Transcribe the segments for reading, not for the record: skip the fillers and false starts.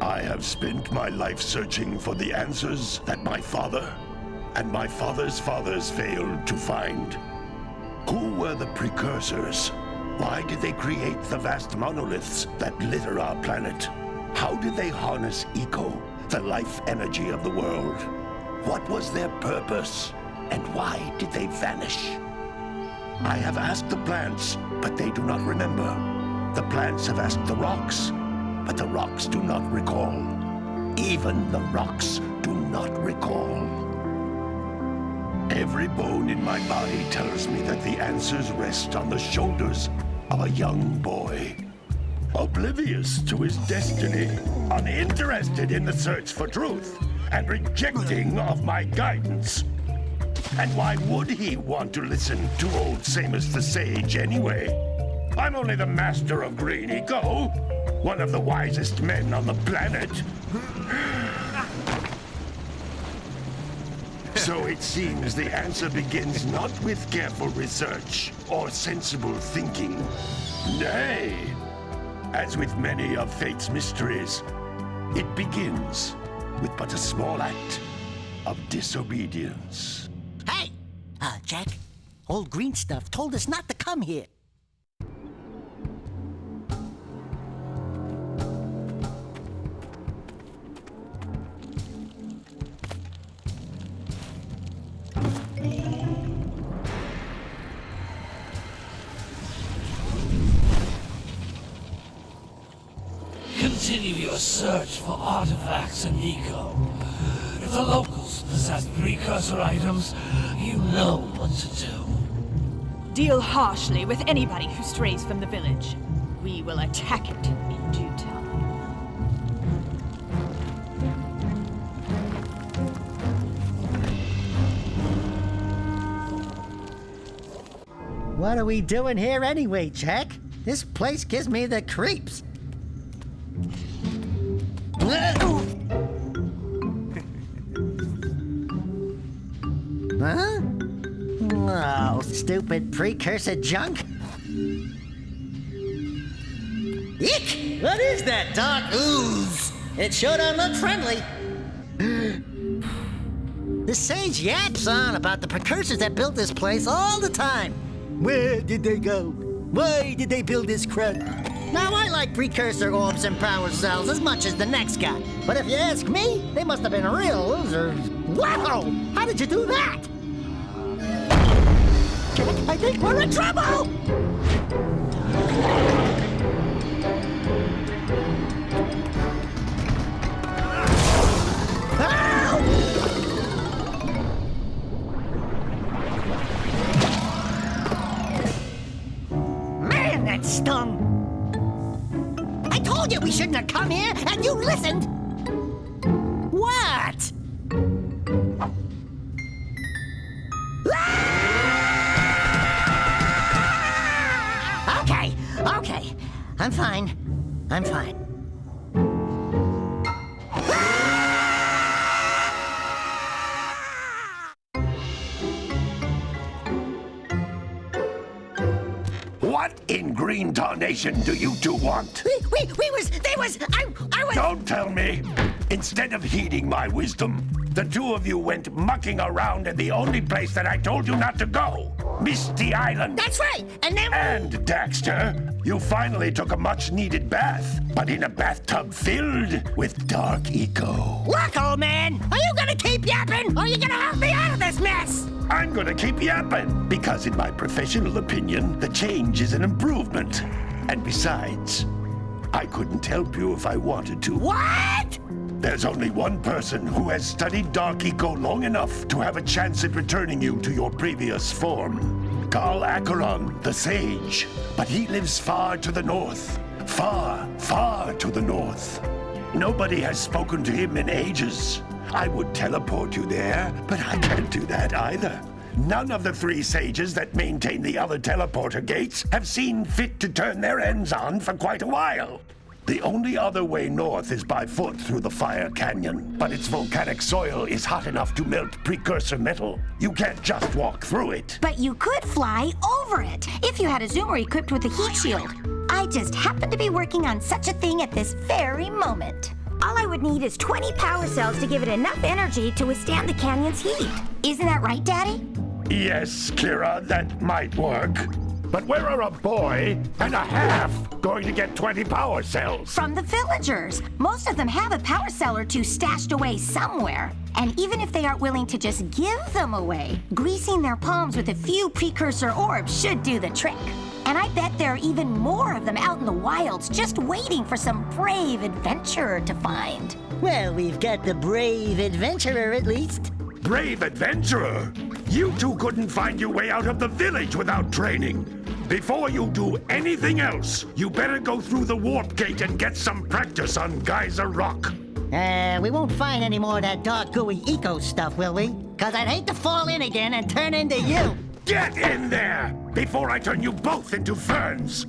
I have spent my life searching for the answers that my father and my father's fathers failed to find. Who were the precursors? Why did they create the vast monoliths that litter our planet? How did they harness eco, the life energy of the world? What was their purpose? And why did they vanish? I have asked the plants, but they do not remember. The plants have asked the rocks, but the rocks do not recall. Even the rocks do not recall. Every bone in my body tells me that the answers rest on the shoulders of a young boy. Oblivious to his destiny, uninterested in the search for truth, and rejecting of my guidance. And why would he want to listen to old Samus the Sage anyway? I'm only the master of green eco, one of the wisest men on the planet. So it seems the answer begins not with careful research or sensible thinking. Nay, as with many of fate's mysteries, it begins with but a small act of disobedience. Hey! Jak, old green stuff told us not to come here. Continue your search for artifacts and eco. If the locals possess precursor items, you know what to do. Deal harshly with anybody who strays from the village. We will attack it in due time. What are we doing here anyway, Jak? This place gives me the creeps. Huh? Oh, stupid precursor junk. Eek! What is that dark ooze? It sure don't look friendly. The sage yaps on about the precursors that built this place all the time. Where did they go? Why did they build this crud? Now, I like precursor orbs and power cells as much as the next guy. But if you ask me, they must have been real losers. Wow! How did you do that? Jak, I think we're in trouble! Man, that stung! I told you we shouldn't have come here, and you listened! What? Okay. I'm fine. What in green tarnation do you two want? I was... Don't tell me! Instead of heeding my wisdom, the two of you went mucking around in the only place that I told you not to go, Misty Island. That's right, and then... And, Daxter, you finally took a much-needed bath, but in a bathtub filled with dark eco. Look, old man, are you gonna keep yapping, or are you gonna help me out of this mess? I'm gonna keep yapping, because in my professional opinion, the change is an improvement. And besides, I couldn't help you if I wanted to. What? There's only one person who has studied dark eco long enough to have a chance at returning you to your previous form. Carl Acheron, the Sage. But he lives far to the north. Far, far to the north. Nobody has spoken to him in ages. I would teleport you there, but I can't do that either. None of the three sages that maintain the other teleporter gates have seen fit to turn their ends on for quite a while. The only other way north is by foot through the Fire Canyon, but its volcanic soil is hot enough to melt precursor metal. You can't just walk through it. But you could fly over it, if you had a zoomer equipped with a heat shield. I just happen to be working on such a thing at this very moment. All I would need is 20 power cells to give it enough energy to withstand the canyon's heat. Isn't that right, Daddy? Yes, Kira, that might work. But where are a boy and a half going to get 20 power cells? From the villagers. Most of them have a power cell or two stashed away somewhere. And even if they aren't willing to just give them away, greasing their palms with a few precursor orbs should do the trick. And I bet there are even more of them out in the wilds just waiting for some brave adventurer to find. Well, we've got the brave adventurer at least. Brave adventurer? You two couldn't find your way out of the village without training. Before you do anything else, you better go through the warp gate and get some practice on Geyser Rock. We won't find any more of that dark gooey eco stuff, will we? 'Cause I'd hate to fall in again and turn into you. Get in there before I turn you both into ferns.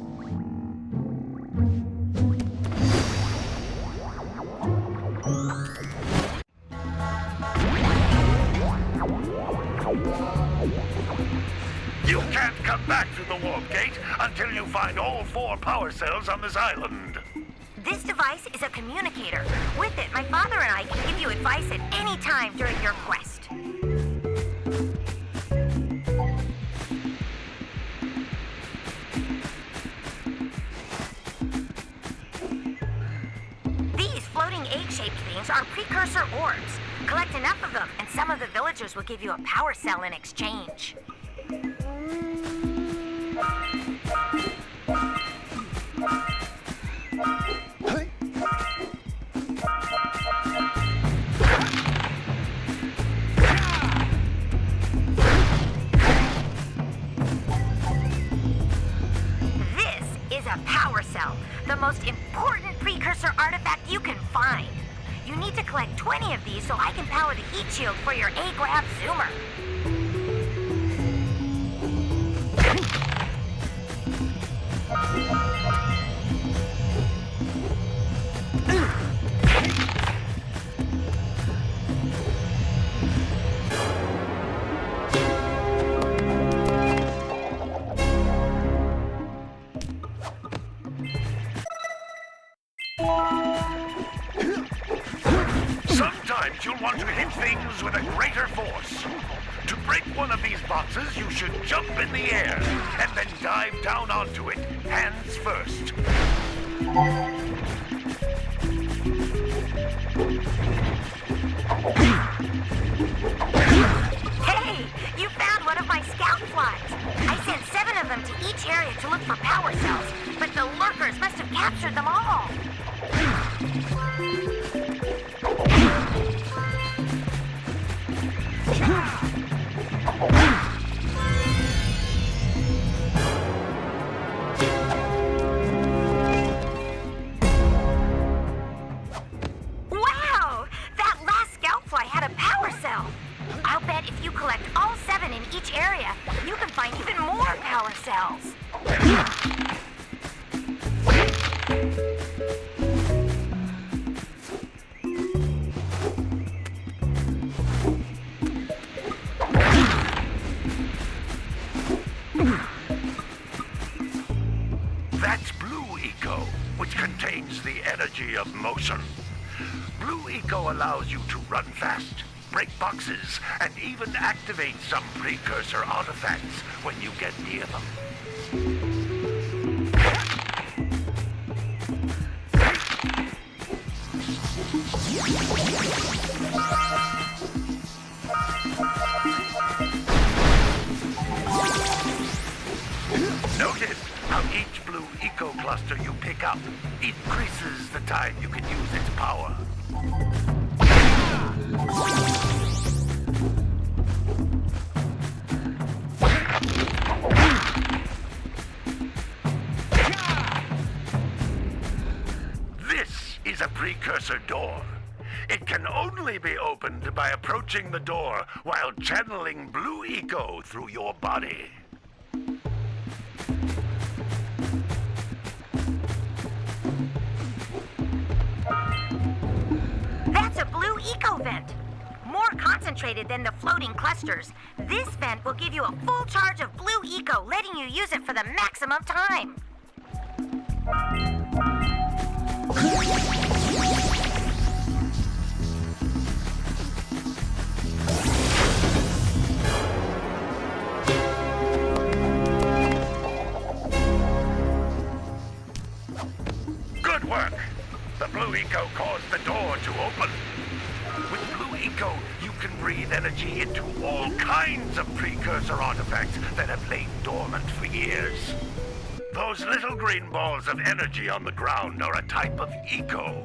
You can't come back through the warp gate until you find all 4 power cells on this island. This device is a communicator. With it, my father and I can give you advice at any time during your quest. These floating egg-shaped things are precursor orbs. Collect enough of them, and some of the villagers will give you a power cell in exchange. This is a power cell, the most important precursor artifact you can find. You need to collect 20 of these so I can power the heat shield for your A-Grab zoomer. Sometimes you'll want to hit things with a greater force. To break one of these boxes, you should jump in the air and then dive down onto it, hands first. Hey, you found one of my scout flies. I sent 7 of them to each area to look for power cells, but the lurkers must have captured them all. Wow! That last scout fly had a power cell. I'll bet if you collect all 7 in each area, you can find even more power cells. That's Blue Eco, which contains the energy of motion. Blue Eco allows you to run fast, break boxes, and even activate some precursor artifacts when you get near them. Notice how each Blue Eco cluster you pick up increases the time you can use its power. This is a precursor door. It can only be opened by approaching the door while channeling Blue Eco through your body. That's a Blue Eco vent. More concentrated than the floating clusters. This vent will give you a full charge of Blue Eco, letting you use it for the maximum time. Good work! The blue eco caused the door to open. With blue eco, you can breathe energy into all kinds of precursor artifacts that have lain dormant for years. Those little green balls of energy on the ground are a type of eco.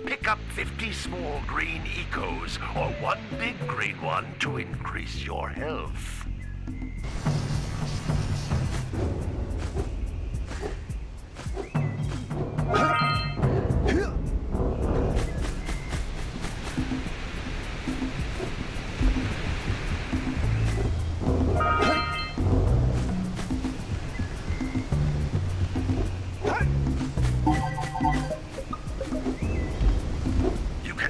Pick up 50 small green ecos or one big green one to increase your health.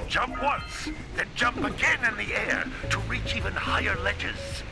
Jump once, then jump again in the air to reach even higher ledges.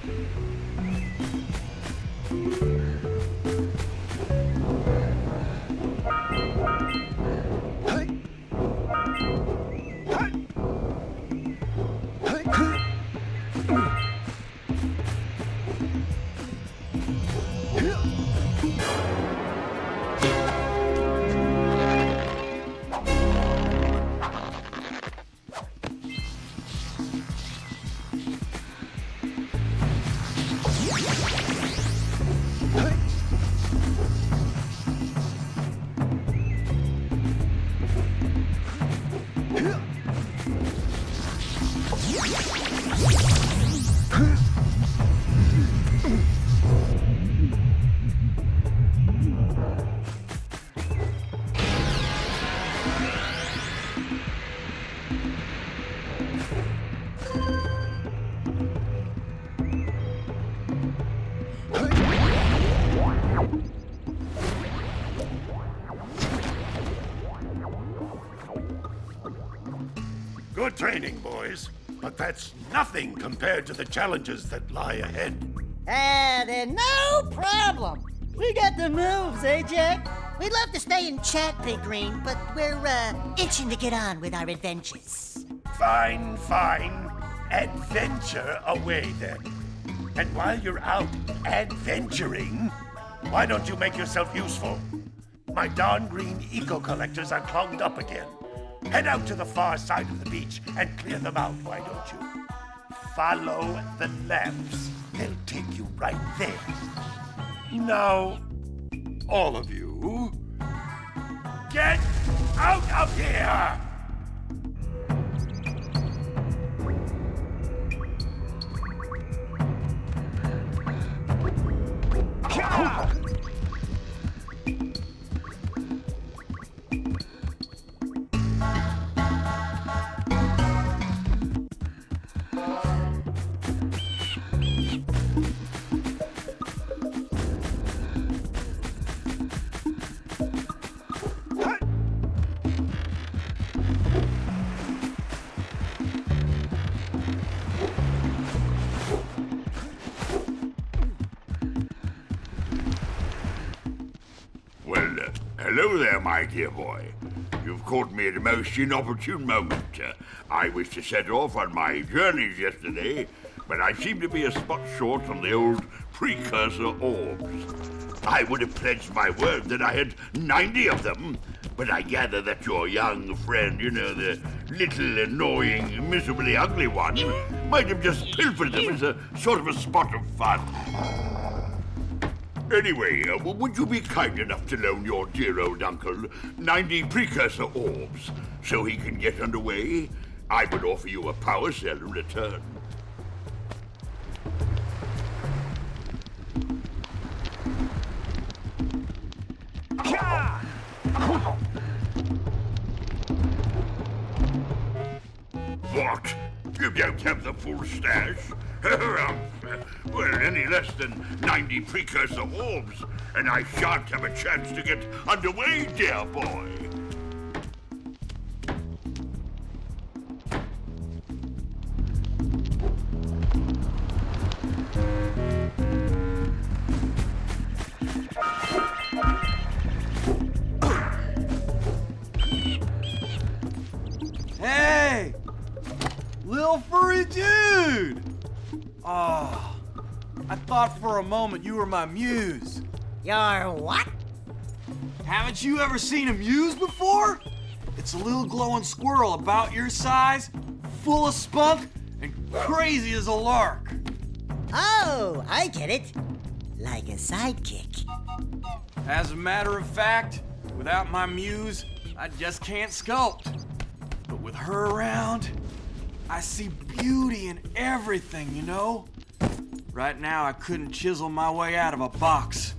Good training, boys. But that's nothing compared to the challenges that lie ahead. Then no problem. We got the moves, eh, Jak? We'd love to stay and chat, Big Green, but we're, itching to get on with our adventures. Fine, fine. Adventure away, then. And while you're out adventuring, why don't you make yourself useful? My darn green eco-collectors are clogged up again. Head out to the far side of the beach and clear them out, why don't you? Follow the lamps. They'll take you right there. Now, all of you, get out of here! Hello there, my dear boy. You've caught me at a most inopportune moment. I was to set off on my journeys yesterday, but I seem to be a spot short on the old precursor orbs. I would have pledged my word that I had 90 of them, but I gather that your young friend, you know, the little annoying, miserably ugly one, might have just pilfered them as a sort of a spot of fun. Anyway, would you be kind enough to loan your dear old uncle 90 precursor orbs so he can get underway? I would offer you a power cell in return. What? You don't have the full stash? Well, any less than 90 precursor orbs, and I shan't have a chance to get underway, dear boy. Lil furry dude! Oh, I thought for a moment you were my muse. Your what? Haven't you ever seen a muse before? It's a little glowing squirrel about your size, full of spunk, and crazy as a lark. Oh, I get it. Like a sidekick. As a matter of fact, without my muse, I just can't sculpt. But with her around, I see beauty in everything, you know? Right now, I couldn't chisel my way out of a box.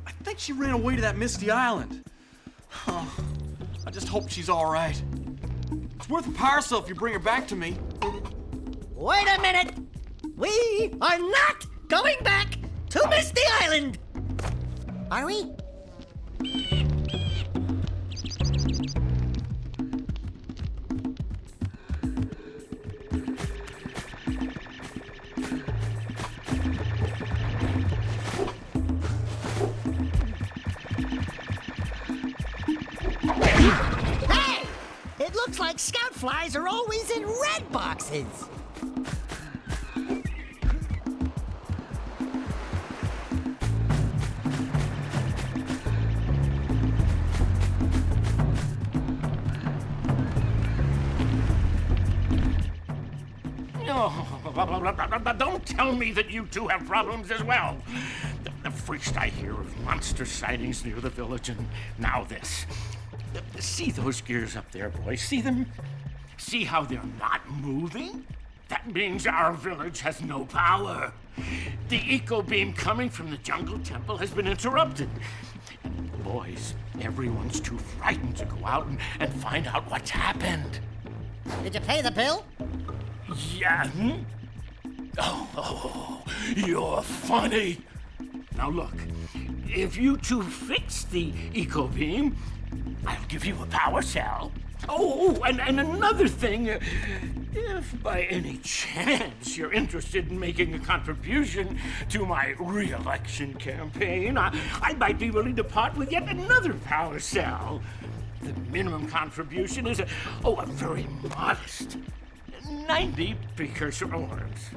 I think she ran away to that misty island. I just hope she's all right. It's worth a power cell if you bring her back to me. Wait a minute! We are not going back to Misty Island! Are we? Hey! It looks like scout flies are always in red boxes. Don't tell me that you two have problems as well. The first I hear of monster sightings near the village, and now this. See those gears up there, boys? See them? See how they're not moving? That means our village has no power. The eco beam coming from the jungle temple has been interrupted. And boys, everyone's too frightened to go out and find out what's happened. Did you pay the bill? Yeah. Oh, you're funny. Now look, if you two fix the eco beam, I'll give you a power cell. Oh, and another thing, if by any chance you're interested in making a contribution to my re-election campaign, I might be willing to part with yet another power cell. The minimum contribution is a very modest 90 precursor orbs.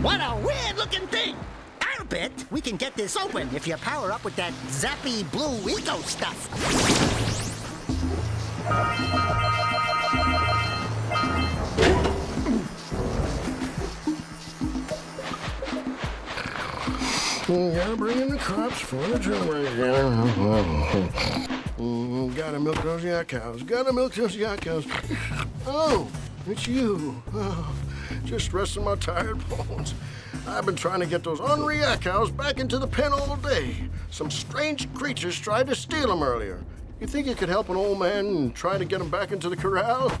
What a weird-looking thing! I'll bet we can get this open if you power up with that zappy blue eco stuff. Gotta bring in the cops for the drummer. Gotta milk those yak cows. Gotta milk those yak cows. Oh, it's you. Oh, just resting my tired bones. I've been trying to get those ornery yak cows back into the pen all day. Some strange creatures tried to steal them earlier. You think you could help an old man and try to get him back into the corral?